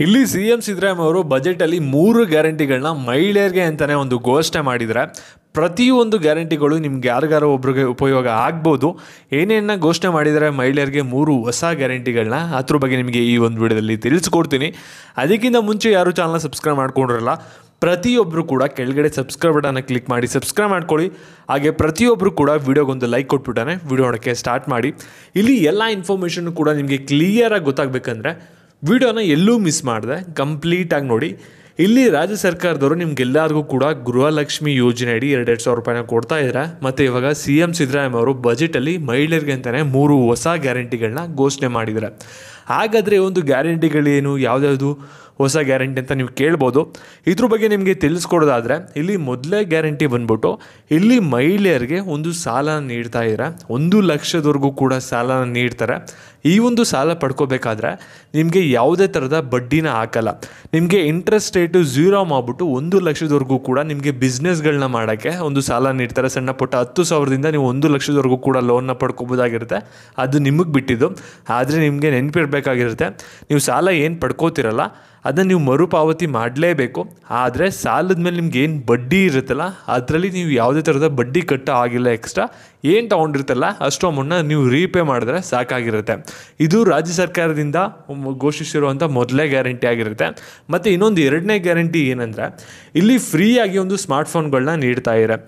ಇಲ್ಲಿ CM ಸಿದ್ದರಾಮಯ್ಯ ಅವರು ಬಜೆಟಲ್ಲಿ 3 ಗ್ಯಾರಂಟಿಗಳನ್ನ ಮಹಿಳೆಯರಿಗೆ ಅಂತಲೇ ಒಂದು ಘೋಷಣೆ ಮಾಡಿದರೆ ಪ್ರತಿಯೊಂದು ಗ್ಯಾರಂಟಿಗಳು ನಿಮ್ಗೆ ಯಾರಿಗಾರು ಒಬ್ರಿಗೆ ಉಪಯೋಗ ಆಗ್ಬೋದು. ಏನೇನ ಘೋಷಣೆ ಮಾಡಿದರೆ ಮಹಿಳೆಯರಿಗೆ 3 ಹೊಸ ಗ್ಯಾರಂಟಿಗಳನ್ನ ಅದ್ರ ಬಗ್ಗೆ ನಿಮಗೆ ಈ ಒಂದು ವಿಡಿಯೋದಲ್ಲಿ ತಿಳಿಸ್ಕೊಡ್ತೀನಿ. ಅದಕ್ಕಿಂತ ಮುಂಚೆ ಯಾರು ಚಾನಲ್ನ ಸಬ್ಸ್ಕ್ರೈಬ್ ಮಾಡ್ಕೊಂಡಿರಲ್ಲ, ಪ್ರತಿಯೊಬ್ಬರು ಕೂಡ ಕೆಳಗಡೆ ಸಬ್ಸ್ಕ್ರೈಬ್ ಬಟನ್ನ ಕ್ಲಿಕ್ ಮಾಡಿ ಸಬ್ಸ್ಕ್ರೈಬ್ ಮಾಡ್ಕೊಳ್ಳಿ. ಹಾಗೆ ಪ್ರತಿಯೊಬ್ಬರು ಕೂಡ ವಿಡಿಯೋಗೊಂದು ಲೈಕ್ ಕೊಟ್ಬಿಟ್ಟಾನೆ ವಿಡಿಯೋ ನೋಡೋಕ್ಕೆ ಸ್ಟಾರ್ಟ್ ಮಾಡಿ. ಇಲ್ಲಿ ಎಲ್ಲ ಇನ್ಫಾರ್ಮೇಷನ್ ಕೂಡ ನಿಮಗೆ ಕ್ಲಿಯರಾಗಿ ಗೊತ್ತಾಗಬೇಕಂದ್ರೆ ವಿಡಿಯೋನ ಎಲ್ಲೂ ಮಿಸ್ ಮಾಡಿದೆ ಕಂಪ್ಲೀಟಾಗಿ ನೋಡಿ. ಇಲ್ಲಿ ರಾಜ್ಯ ಸರ್ಕಾರದವರು ನಿಮ್ಗೆಲ್ಲರಿಗೂ ಕೂಡ ಗೃಹಲಕ್ಷ್ಮಿ ಯೋಜನೆ ಅಡಿ 2,000 ರೂಪಾಯಿನ ಕೊಡ್ತಾ ಇದ್ದಾರೆ. ಮತ್ತು ಇವಾಗ CM ಸಿದ್ದರಾಮಯ್ಯ ಅವರು ಬಜೆಟಲ್ಲಿ ಮಹಿಳೆಯರಿಗೆ ಅಂತಲೇ 3 ಹೊಸ ಗ್ಯಾರಂಟಿಗಳನ್ನ ಘೋಷಣೆ ಮಾಡಿದ್ದಾರೆ. ಹಾಗಾದರೆ ಒಂದು ಗ್ಯಾರಂಟಿಗಳೇನು, ಯಾವುದ್ಯಾವುದು ಹೊಸ ಗ್ಯಾರಂಟಿ ಅಂತ ನೀವು ಕೇಳ್ಬೋದು. ಇದ್ರ ಬಗ್ಗೆ ನಿಮಗೆ ತಿಳಿಸ್ಕೊಡೋದಾದರೆ ಇಲ್ಲಿ ಮೊದಲೇ ಗ್ಯಾರಂಟಿ ಬಂದ್ಬಿಟ್ಟು ಇಲ್ಲಿ ಮಹಿಳೆಯರಿಗೆ ಒಂದು ಸಾಲ ನೀಡ್ತಾ ಇದ್ದಾರೆ. 1 ಲಕ್ಷದವರೆಗೂ ಕೂಡ ಸಾಲನ ನೀಡ್ತಾರೆ. ಈ ಒಂದು ಸಾಲ ಪಡ್ಕೋಬೇಕಾದ್ರೆ ನಿಮಗೆ ಯಾವುದೇ ಥರದ ಬಡ್ಡಿನ ಹಾಕಲ್ಲ. ನಿಮಗೆ ಇಂಟ್ರೆಸ್ಟ್ ರೇಟು 0 ಮಾಡಿಬಿಟ್ಟು 1 ಲಕ್ಷದವರೆಗೂ ಕೂಡ ನಿಮಗೆ ಬಿಸ್ನೆಸ್ಗಳನ್ನ ಮಾಡೋಕ್ಕೆ ಒಂದು ಸಾಲ ನೀಡ್ತಾರೆ. ಸಣ್ಣ ಪುಟ್ಟ 10,000ದಿಂದ ನೀವು 1 ಲಕ್ಷದವರೆಗೂ ಕೂಡ ಲೋನ್ನ ಪಡ್ಕೋಬೋದಾಗಿರುತ್ತೆ. ಅದು ನಿಮಗೆ ಬಿಟ್ಟಿದ್ದು. ಆದರೆ ನಿಮಗೆ ನೆನಪಿರಬೇಕಾಗಿರುತ್ತೆ, ನೀವು ಸಾಲ ಏನು ಪಡ್ಕೋತಿರಲ್ಲ ಅದನ್ನು ನೀವು ಮರುಪಾವತಿ ಮಾಡಲೇಬೇಕು. ಆದರೆ ಸಾಲದ ಮೇಲೆ ನಿಮ್ಗೆ ಏನು ಬಡ್ಡಿ ಇರುತ್ತಲ್ಲ ಅದರಲ್ಲಿ ನೀವು ಯಾವುದೇ ಥರದ ಬಡ್ಡಿ ಕಟ್ಟೋ ಆಗಿಲ್ಲ. ಎಕ್ಸ್ಟ್ರಾ ಏನು ತೊಗೊಂಡಿರ್ತಲ್ಲ ಅಷ್ಟು ಅಮೌಂಟ್ನ ನೀವು ರೀಪೇ ಮಾಡಿದ್ರೆ ಸಾಕಾಗಿರುತ್ತೆ. ಇದು ರಾಜ್ಯ ಸರ್ಕಾರದಿಂದ ಘೋಷಿಸಿರುವಂಥ ಮೊದಲನೇ ಗ್ಯಾರಂಟಿ ಆಗಿರುತ್ತೆ. ಮತ್ತು ಇನ್ನೊಂದು 2ನೇ ಗ್ಯಾರಂಟಿ ಏನಂದರೆ ಇಲ್ಲಿ ಫ್ರೀಯಾಗಿ ಒಂದು ಸ್ಮಾರ್ಟ್ಫೋನ್ಗಳನ್ನ ನೀಡ್ತಾ ಇದ್ದಾರೆ.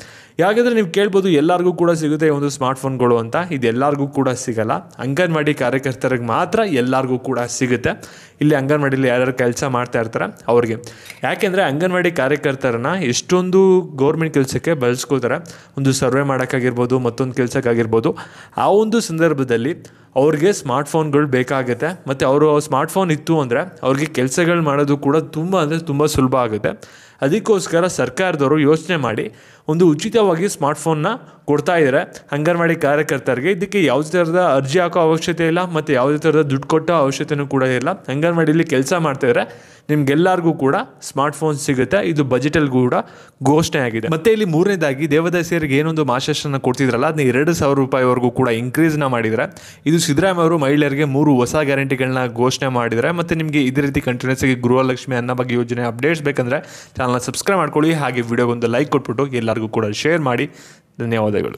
ಯಾಕೆಂದರೆ ನೀವು ಕೇಳ್ಬೋದು ಎಲ್ಲರಿಗೂ ಕೂಡ ಸಿಗುತ್ತೆ ಒಂದು ಸ್ಮಾರ್ಟ್ಫೋನ್ಗಳು ಅಂತ. ಇದು ಎಲ್ಲರಿಗೂ ಕೂಡ ಸಿಗಲ್ಲ, ಅಂಗನವಾಡಿ ಕಾರ್ಯಕರ್ತರಿಗೆ ಮಾತ್ರ ಎಲ್ಲರಿಗೂ ಕೂಡ ಸಿಗುತ್ತೆ. ಇಲ್ಲಿ ಅಂಗನವಾಡಿಲಿ ಯಾರ್ಯಾರು ಕೆಲಸ ಮಾಡ್ತಾ ಇರ್ತಾರೆ ಅವ್ರಿಗೆ. ಯಾಕೆಂದರೆ ಅಂಗನವಾಡಿ ಕಾರ್ಯಕರ್ತರನ್ನ ಎಷ್ಟೊಂದು ಗೌರ್ಮೆಂಟ್ ಕೆಲಸಕ್ಕೆ ಬಳಸ್ಕೋತಾರೆ. ಒಂದು ಸರ್ವೆ ಮಾಡೋಕ್ಕಾಗಿರ್ಬೋದು, ಮತ್ತೊಂದು ಕೆಲಸಕ್ಕಾಗಿರ್ಬೋದು. ಆ ಒಂದು ಸಂದರ್ಭದಲ್ಲಿ ಅವ್ರಿಗೆ ಸ್ಮಾರ್ಟ್ಫೋನ್ಗಳು ಬೇಕಾಗುತ್ತೆ. ಮತ್ತು ಅವರು ಸ್ಮಾರ್ಟ್ಫೋನ್ ಇತ್ತು ಅಂದರೆ ಅವ್ರಿಗೆ ಕೆಲಸಗಳು ಮಾಡೋದು ಕೂಡ ತುಂಬ ಸುಲಭ ಆಗುತ್ತೆ. ಅದಕ್ಕೋಸ್ಕರ ಸರ್ಕಾರದವರು ಯೋಚನೆ ಮಾಡಿ ಒಂದು ಉಚಿತವಾಗಿ ಸ್ಮಾರ್ಟ್ಫೋನ್ನ ಕೊಡ್ತಾ ಇದ್ದಾರೆ ಅಂಗನವಾಡಿ ಕಾರ್ಯಕರ್ತರಿಗೆ. ಇದಕ್ಕೆ ಯಾವುದೇ ಥರದ ಅರ್ಜಿ ಹಾಕೋ ಅವಶ್ಯಕತೆ ಇಲ್ಲ, ಮತ್ತು ಯಾವುದೇ ಥರದ ದುಡ್ಡು ಕೊಟ್ಟೋ ಅವಶ್ಯಕತೆಯೂ ಕೂಡ ಇಲ್ಲ. ಅಂಗನವಾಡಿಯಲ್ಲಿ ಕೆಲಸ ಮಾಡ್ತಾಯಿದ್ರೆ ನಿಮ್ಗೆಲ್ಲರಿಗೂ ಕೂಡ ಸ್ಮಾರ್ಟ್ಫೋನ್ ಸಿಗುತ್ತೆ. ಇದು ಬಜೆಟಲ್ಲಿ ಕೂಡ ಘೋಷಣೆ ಆಗಿದೆ. ಮತ್ತು ಇಲ್ಲಿ 3ನೇದಾಗಿ ದೇವದಾಸಿಯರಿಗೆ ಏನೊಂದು ಮಾಸಾಶನ ಕೊಡ್ತಿದ್ರಲ್ಲ ಅದನ್ನ 2,000 ರೂಪಾಯಿವರೆಗೂ ಕೂಡ ಇನ್ಕ್ರೀಸ್ನ ಮಾಡಿದರೆ. ಇದು ಸಿದ್ದರಾಮಯ್ಯ ಅವರು ಮಹಿಳೆಯರಿಗೆ 3 ಹೊಸ ಗ್ಯಾರಂಟಿಗಳನ್ನ ಘೋಷಣೆ ಮಾಡಿದರೆ. ಮತ್ತು ನಿಮಗೆ ಇದೇ ರೀತಿ ಕಂಟಿನ್ಯೂಸ್ ಆಗಿ ಗೃಹಲಕ್ಷ್ಮಿ ಅನ್ನಭಾಗ್ಯ ಯೋಜನೆ ಅಪ್ಡೇಟ್ಸ್ ಬೇಕಂದರೆ ಚಾನಲ್ನ ಸಬ್ಸ್ಕ್ರೈಬ್ ಮಾಡ್ಕೊಳ್ಳಿ. ಹಾಗೆ ವಿಡಿಯೋಗೊಂದು ಲೈಕ್ ಕೊಟ್ಬಿಟ್ಟು ಎಲ್ಲರಿಗೂ ಕೂಡ ಶೇರ್ ಮಾಡಿ. ಧನ್ಯವಾದಗಳು.